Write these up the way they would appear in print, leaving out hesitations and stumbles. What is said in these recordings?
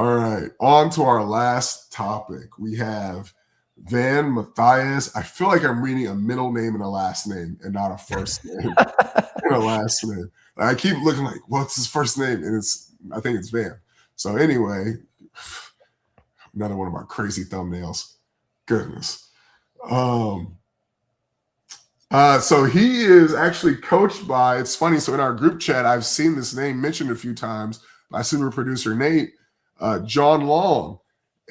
All right, on to our last topic. We have Van Mathias. I feel like I'm reading a middle name and a last name and not a first name and a last name. I keep looking like, what's his first name? And I think it's Van. So anyway, another one of our crazy thumbnails. Goodness. So he is actually coached by, it's funny, so in our group chat, I've seen this name mentioned a few times by super producer Nate, John Long.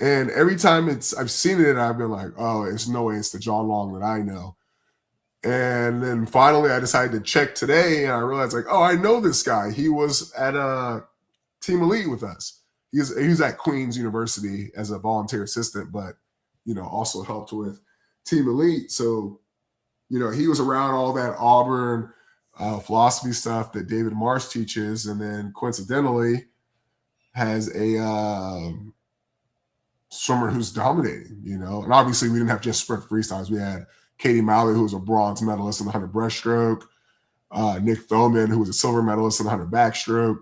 And every time I've seen it, I've been like, oh, it's no way it's the John Long that I know. And then finally I decided to check today and I realized like, oh, I know this guy. He was at Team Elite with us. He was at Queen's University as a volunteer assistant, but, also helped with Team Elite. So, he was around all that Auburn philosophy stuff that David Marsh teaches, and then coincidentally has a swimmer who's dominating, And obviously we didn't have just sprint freestyles. We had Katie Malley, who was a bronze medalist in the 100 breaststroke, Nick Thoman, who was a silver medalist in the 100 backstroke.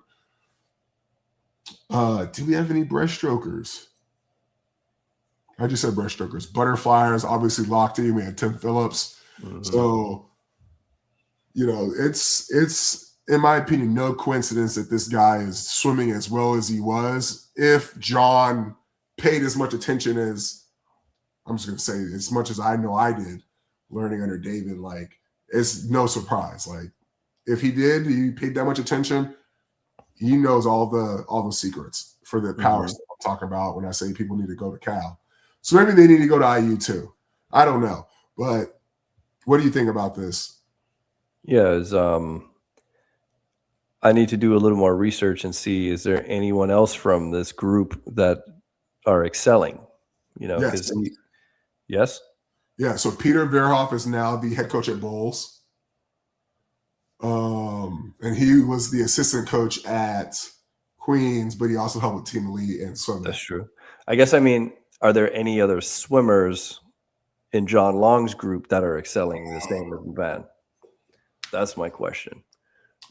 Do we have any breaststrokers? I just said breaststrokers. Butterflyers, obviously locked in. We had Tim Phillips. Mm-hmm. So, it's in my opinion, no coincidence that this guy is swimming as well as he was. If John paid as much attention as, I'm just going to say, as much as I know I did learning under David, like, it's no surprise. Like, if he paid that much attention, he knows all the secrets for the power stuff I'm talking about when I say people need to go to Cal. So maybe they need to go to IU too. I don't know. But what do you think about this? Yeah, I need to do a little more research and see, is there anyone else from this group that are excelling? Yes. Yes? Yeah, so Peter Verhoff is now the head coach at Bowles. And he was the assistant coach at Queens, but he also helped with Team Elite and swimming. That's true. I guess, are there any other swimmers in John Long's group that are excelling the same as Van? That's my question.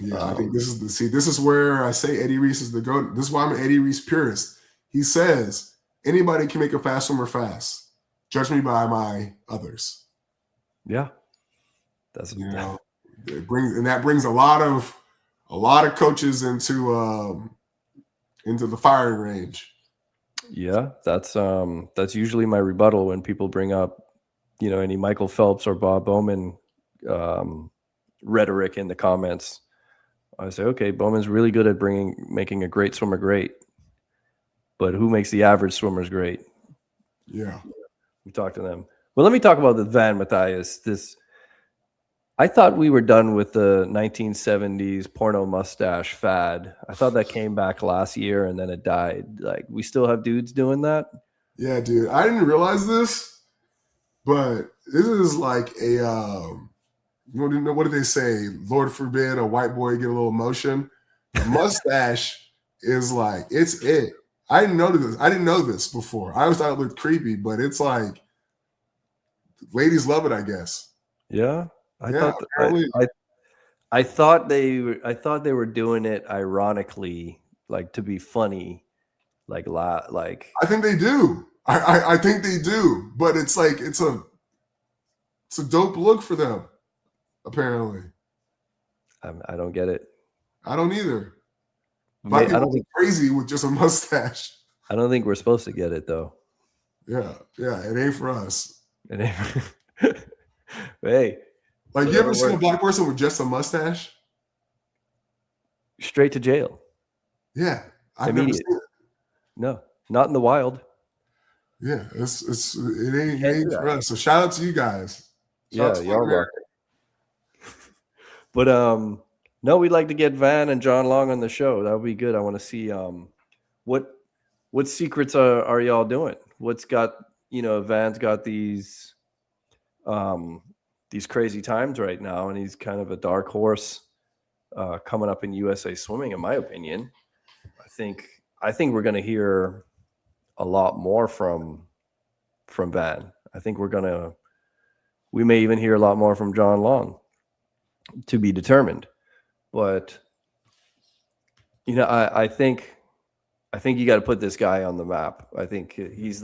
Yeah, I think this is where I say Eddie Reese is the GOAT. This is why I'm an Eddie Reese purist. He says, anybody can make a fast swimmer fast. Judge me by my others. Yeah. That's that brings a lot of coaches into the firing range. Yeah, that's usually my rebuttal when people bring up, any Michael Phelps or Bob Bowman rhetoric in the comments. I say, okay, Bowman's really good at making a great swimmer great, but who makes the average swimmers great? Yeah, we talk to them. Well, let me talk about the Van Mathias. I thought we were done with the 1970s porno mustache fad. I thought that came back last year and then it died. Like, we still have dudes doing that? Yeah, dude. I didn't realize this, but this is like a what do they say? Lord forbid a white boy get a little motion. The mustache is like, it's it. I didn't know this before. I always thought it looked creepy, but it's like ladies love it, I guess. Yeah. I thought they were doing it ironically, like to be funny, like I think they do. I think they do, but it's like it's a dope look for them. Apparently, I don't get it. I don't either. Black people are crazy with just a mustache. I don't think we're supposed to get it though. Yeah, it ain't for us. It ain't. Hey. Like, you ever seen a black person with just a mustache? Straight to jail. Yeah, I've never seen it. No, not in the wild. Yeah, it ain't for us. So shout out to you guys. Shout out to y'all. But no, we'd like to get Van and John Long on the show. That would be good. I want to see what secrets are y'all doing? What's got, Van's got these crazy times right now, and he's kind of a dark horse coming up in USA swimming, in my opinion. I think we're going to hear a lot more from Van. I think we may even hear a lot more from John Long, to be determined. But I think I think you got to put this guy on the map. I think he's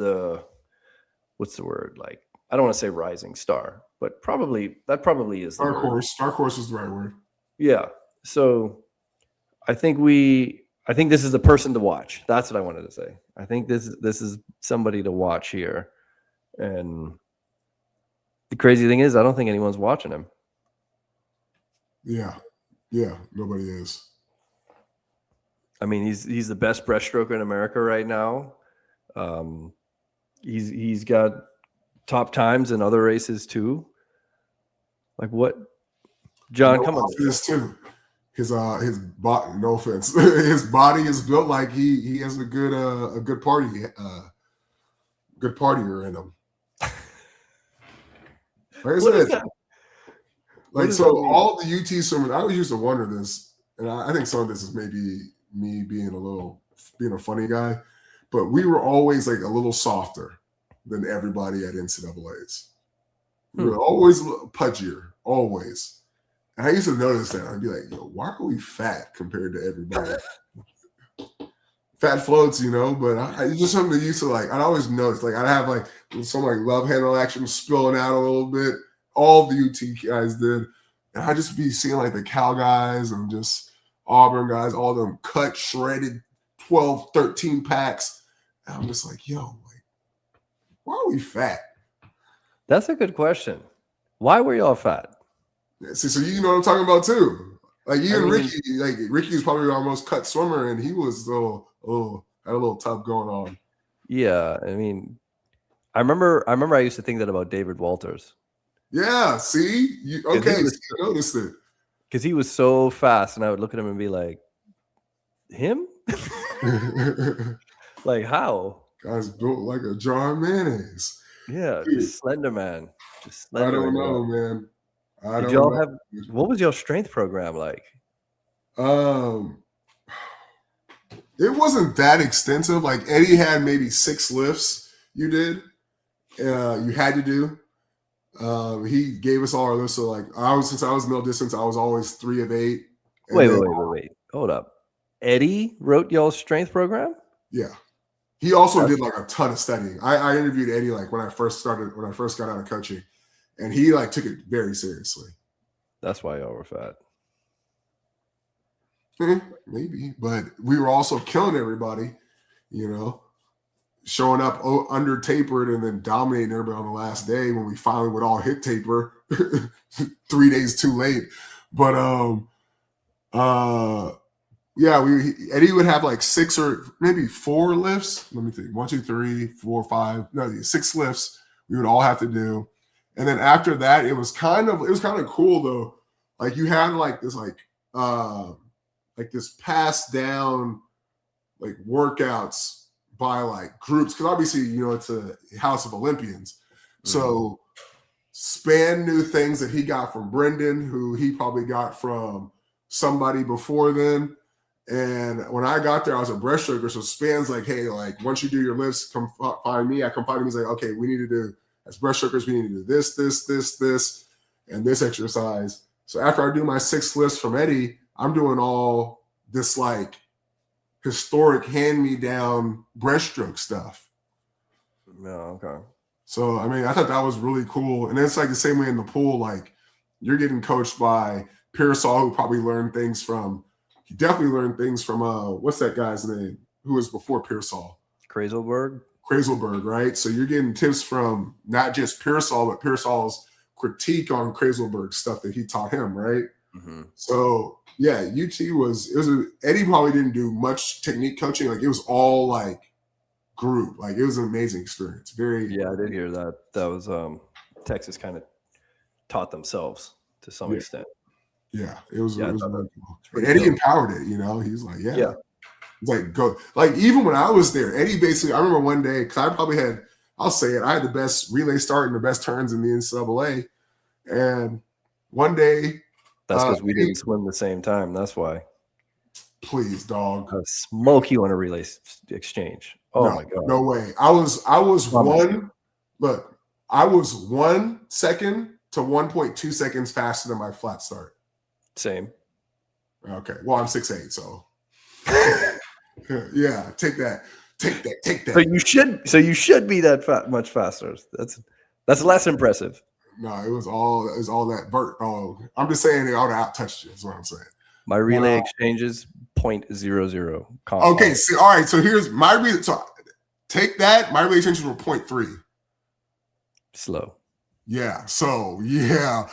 what's the word? Like, I don't want to say rising star, but that probably is the Dark word. horse. Dark horse is the right word. Yeah. So I think this is the person to watch. That's what I wanted to say. I think this is somebody to watch here. And the crazy thing is, I don't think anyone's watching him. Yeah, nobody is. I mean, he's the best breaststroker in America right now. He's got top times in other races too. Like what? John, come on. This too. His body. No offense. His body is built like he has a good partier in him. Like I said, like so all the UT swimmers. I always used to wonder this, and I think some of this is maybe me being a funny guy, but we were always like a little softer than everybody at NCAAs. We were always a little pudgier, always. And I used to notice that. I'd be like, yo, why are we fat compared to everybody? Fat floats, but it's just something that used to like, I'd always notice, like I'd have like some like love handle action spilling out a little bit. All the UT guys did. And I'd just be seeing like the Cal guys and just Auburn guys, all of them cut, shredded 12, 13 packs. And I'm just like, yo, like, why are we fat? That's a good question. Why were y'all fat? See, so you know what I'm talking about too. Like Ricky, like Ricky was probably our most cut swimmer, and he was had a little tub going on. Yeah, I mean, I remember I used to think that about David Walters. Yeah, see, you noticed it because he was so fast, and I would look at him and be like, him? Like how? Guy's built like a jar of mayonnaise. Yeah, just slender man. I don't know, man. Did y'all have? What was your strength program like? It wasn't that extensive. Like Eddie had maybe 6 lifts. You did. You had to do. He gave us all our lifts. So like since I was middle distance, I was always 3 of 8. Wait. Hold up. Eddie wrote y'all's strength program? Yeah. He also did like a ton of studying. I interviewed Eddie like when I first got out of coaching, and he like took it very seriously. That's why y'all were fat. Maybe, but we were also killing everybody, showing up under tapered and then dominating everybody on the last day when we finally would all hit taper 3 days too late. But Eddie would have like 6 or maybe 4 lifts. Let me think. 1, 2, 3, 4, 5. No, 6 lifts we would all have to do. And then after that, it was kind of cool though. Like you had like this this passed down like workouts by like groups, because obviously it's a house of Olympians. So Span knew things that he got from Brendan, who he probably got from somebody before then. And when I got there, I was a breaststroker. So Span's like, hey, like once you do your lifts, come find me. I come find him. He's like, okay, we need to do as breaststrokers, we need to do this, and this exercise. So after I do my 6 lifts from Eddie, I'm doing all this like historic hand-me-down breaststroke stuff. No, okay. So, I mean, I thought that was really cool. And it's like the same way in the pool, like you're getting coached by Pearsall, who probably he definitely learned things from, what's that guy's name? Who was before Pearsall? Krazelberg, right? So you're getting tips from not just Pearsall, but Pearsall's critique on Krazelberg's stuff that he taught him, right? Mm-hmm. So yeah, Eddie probably didn't do much technique coaching. Like it was all like group. Like it was an amazing experience. Yeah, I did hear that. That was Texas kind of taught themselves to some extent. Yeah, it was really cool. But Eddie empowered it, He's like, yeah. He's like, go. Like even when I was there, Eddie basically, I remember one day, because I probably had, I'll say it, I had the best relay start and the best turns in the NCAA. And one day, that's because we didn't swim the same time. That's why. Please, dog. I'll smoke you on a relay exchange. Oh my God. No way. I was 1 second to 1.2 seconds faster than my flat start. Same. Okay. Well, I'm 6'8", so Yeah, take that. Take that. So you should be that much faster. That's less impressive. No, it was all that vert. Oh, I'm just saying they ought to out touched you. Is what I'm saying. My relay exchanges 0.00. Okay, see, all right. So here's my relay. So take that. My relay exchanges were 0.3. Slow. Yeah. So yeah.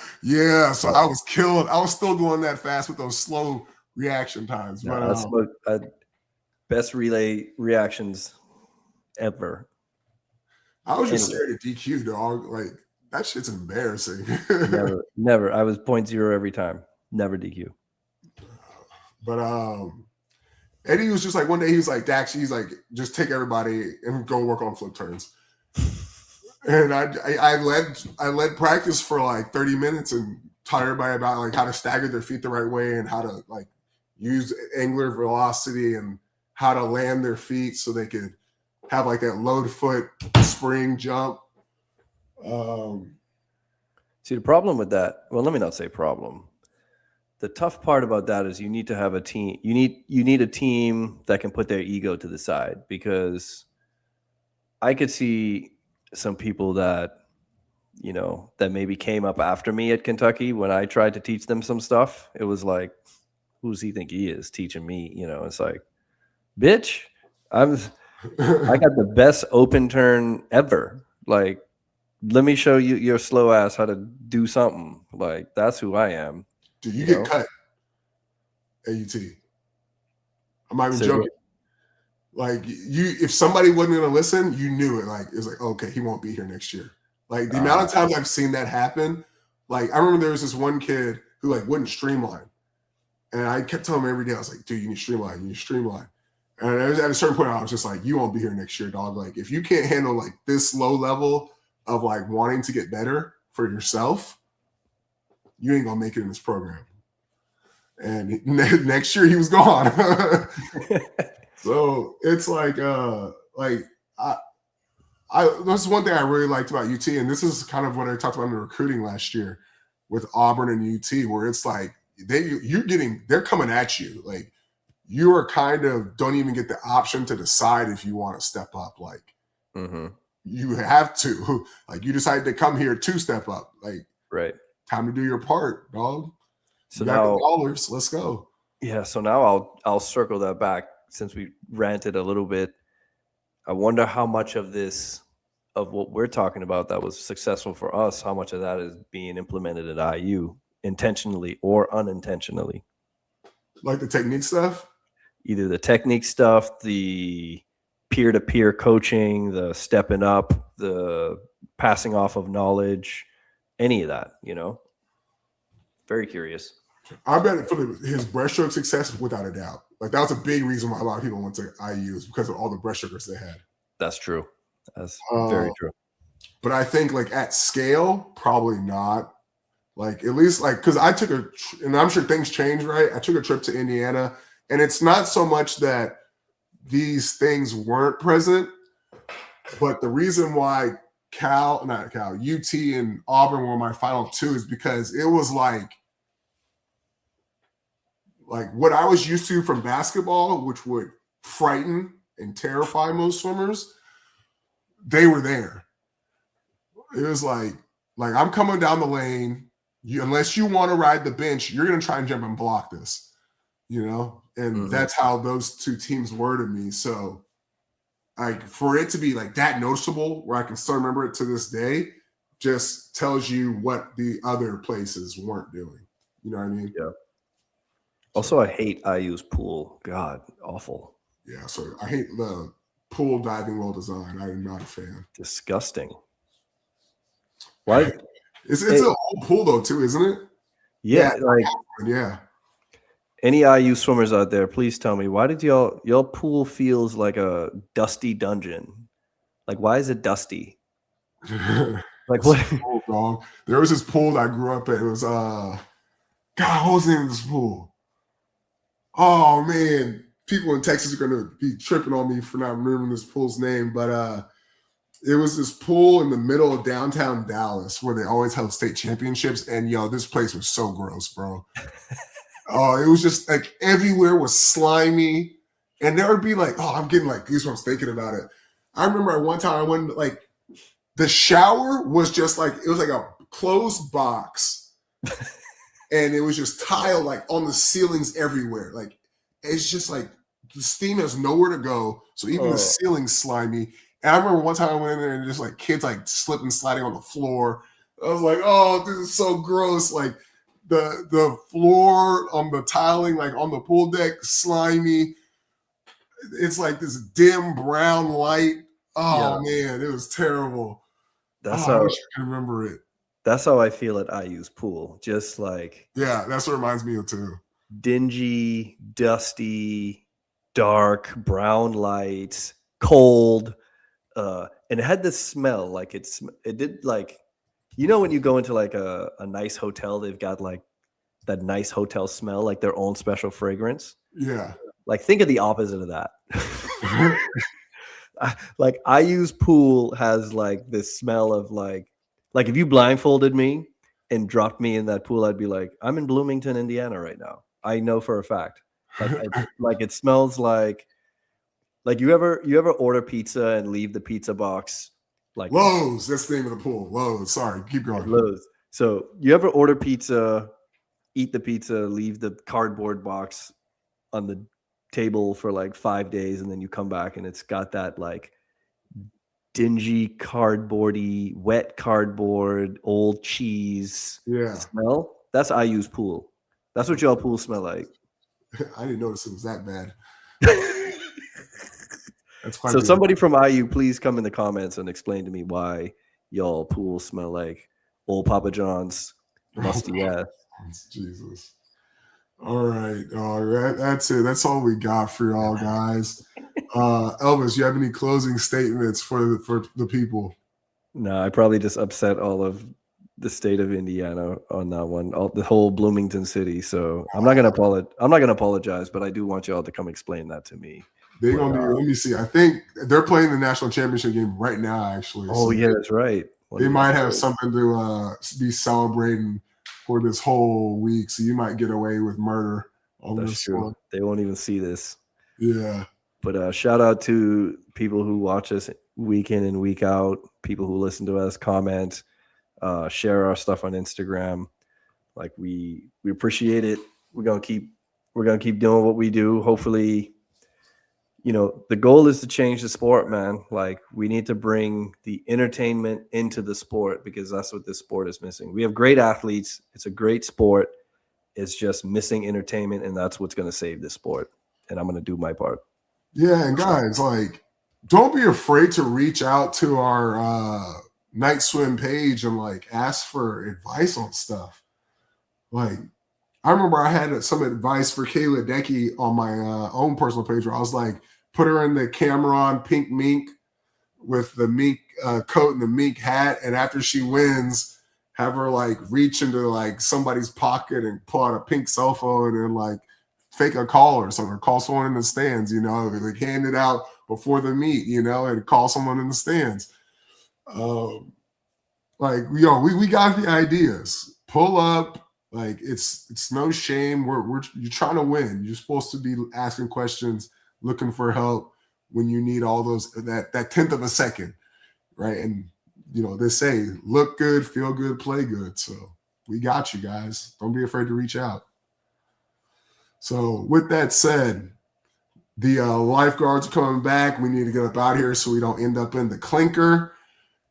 So I was killed. I was still going that fast with those slow reaction times. No, but best relay reactions ever. I was just scared of DQ, dog. Like that shit's embarrassing. Never. I was 0.0 every time. Never DQ. But Eddie was just like one day he was like, Dax, he's like, just take everybody and go work on flip turns. And I led practice for like 30 minutes and taught everybody about like how to stagger their feet the right way and how to like use angular velocity and how to land their feet so they could have like that load foot spring jump. See, the problem with that, well, let me not say problem. The tough part about that is you need to have a team. You need a team that can put their ego to the side, because I could see some people that, you know, that maybe came up after me at Kentucky when I tried to teach them some stuff. It was like, who does he think he is teaching me? You know, it's like, bitch, I got the best open turn ever. Like, let me show you your slow ass how to do something. Like, that's who I am. Dude, you get cut at UT. I'm not even joking. Like if somebody wasn't going to listen, you knew it. Like it's like, okay, he won't be here next year. Like the amount of times I've seen that happen. Like I remember there was this one kid who like wouldn't streamline, and I kept telling him every day, I was like, dude, you need to streamline. You need to streamline. And at a certain point, I was just like, you won't be here next year, dog. Like if you can't handle like this low level of like wanting to get better for yourself, you ain't gonna make it in this program. And next year he was gone. So it's like that's one thing I really liked about UT, and this is kind of what I talked about in the recruiting last year with Auburn and UT, where it's like they're coming at you. Like you are kind of don't even get the option to decide if you want to step up. Like you have to. Like you decided to come here to step up. Like right. Time to do your part, dog. So you got the dollars. Let's go. Yeah. So now I'll circle that back since we ranted a little bit. I wonder how much of what we're talking about that was successful for us, how much of that is being implemented at IU intentionally or unintentionally. Like the technique stuff? Either the technique stuff, the peer-to-peer coaching, the stepping up, the passing off of knowledge, any of that, you know? Very curious. I bet for his breaststroke success, without a doubt. Like that was a big reason why a lot of people went to IU is because of all the breaststrokers they had. That's true. That's very true. But I think like at scale, probably not. Like at least like because I took and I'm sure things change, right? I took a trip to Indiana, and it's not so much that these things weren't present, but the reason why UT and Auburn were my final two is because it was like what I was used to from basketball, which would frighten and terrify most swimmers, they were there. It was like I'm coming down the lane. Unless you want to ride the bench, you're going to try and jump and block this, you know? And that's how those two teams were to me. So like for it to be like that noticeable where I can still remember it to this day just tells you what the other places weren't doing. You know what I mean? Yeah. Also, I hate IU's pool. God, awful. Yeah, so I hate the pool diving well design. I am not a fan. Disgusting. Why? It's an old pool though too, isn't it? Yeah, yeah. Any IU swimmers out there, please tell me, why did your pool feels like a dusty dungeon? Like, why is it dusty? Like what? So wrong. There was this pool that I grew up at. It was God, what was the name of this pool? Oh man, people in Texas are gonna be tripping on me for not remembering this pool's name, but it was this pool in the middle of downtown Dallas where they always held state championships, and this place was so gross, bro. Oh, it was just like everywhere was slimy, And there would be like, oh, I'm getting like goosebumps thinking about it. I remember at one time I went like the shower was just like it was like a closed box, and it was just tile like on the ceilings everywhere. Like it's just like the steam has nowhere to go, so even the ceiling's slimy. And I remember one time I went in there and just like kids like slipping, sliding on the floor. I was like, oh, this is so gross. Like the floor on the tiling, like on the pool deck, slimy. It's like this dim brown light. Oh man, it was terrible. That's I how wish I could remember it. that's how I feel at IU's pool. Just like That's what reminds me of too. dingy, dusty, dark, brown lights, cold. And it had this smell, like it did like, when you go into like a nice hotel, they've got like that nice hotel smell, like their own special fragrance. Yeah. Like think of the opposite of that. Like IU's pool has like this smell of like if you blindfolded me and dropped me in that pool, I'd be like, I'm in Bloomington, Indiana right now. I know for a fact. Like it smells like you ever order pizza and leave the pizza box like Lowe's. That's the name of the pool. Lowe's. Sorry, keep going. Lowe's. So you ever order pizza, eat the pizza, leave the cardboard box on the table for like 5 days, and then you come back and it's got that like dingy, cardboardy, wet cardboard, old cheese smell? That's IU's pool. That's what y'all pool smell like. I didn't notice it was that bad. So somebody from IU, please come in the comments and explain to me why y'all pool smell like old Papa John's musty ass. Jesus. All right. That's it. That's all we got for y'all guys. Elvis, you have any closing statements for the people? No, I probably just upset all of the state of Indiana on that one, the whole Bloomington city. So I'm not gonna apologize, but I do want y'all to come explain that to me. They're gonna be. Let me see. I think they're playing the national championship game right now. Actually. Oh yeah, that's right. They might have something to be celebrating for this whole week, so you might get away with murder on That's this true. one. They won't even see this. Yeah. But shout out to people who watch us week in and week out, people who listen to us, comment, share our stuff on Instagram. Like we appreciate it. We're gonna keep doing what we do. Hopefully, the goal is to change the sport, man. Like we need to bring the entertainment into the sport because that's what this sport is missing. We have great athletes. It's a great sport. It's just missing entertainment, and that's what's going to save this sport. And I'm going to do my part. Yeah, and guys, like, don't be afraid to reach out to our Night Swim page and like ask for advice on stuff. Like, I remember I had some advice for Kayla Decky on my own personal page where I was like, put her in the Cameron pink mink with the mink coat and the mink hat. And after she wins, have her like reach into like somebody's pocket and pull out a pink cell phone and like fake a call or something, or call someone in the stands, like hand it out before the meet, and call someone in the stands. We got the ideas. Pull up. Like it's no shame. You're trying to win. You're supposed to be asking questions, looking for help when you need all those that tenth of a second, right? And they say look good, feel good, play good. So we got you guys. Don't be afraid to reach out. So with that said, the lifeguards are coming back. We need to get up out of here so we don't end up in the clinker.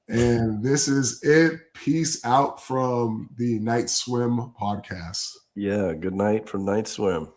And this is it. Peace out from the Night Swim podcast. Yeah, good night from Night Swim.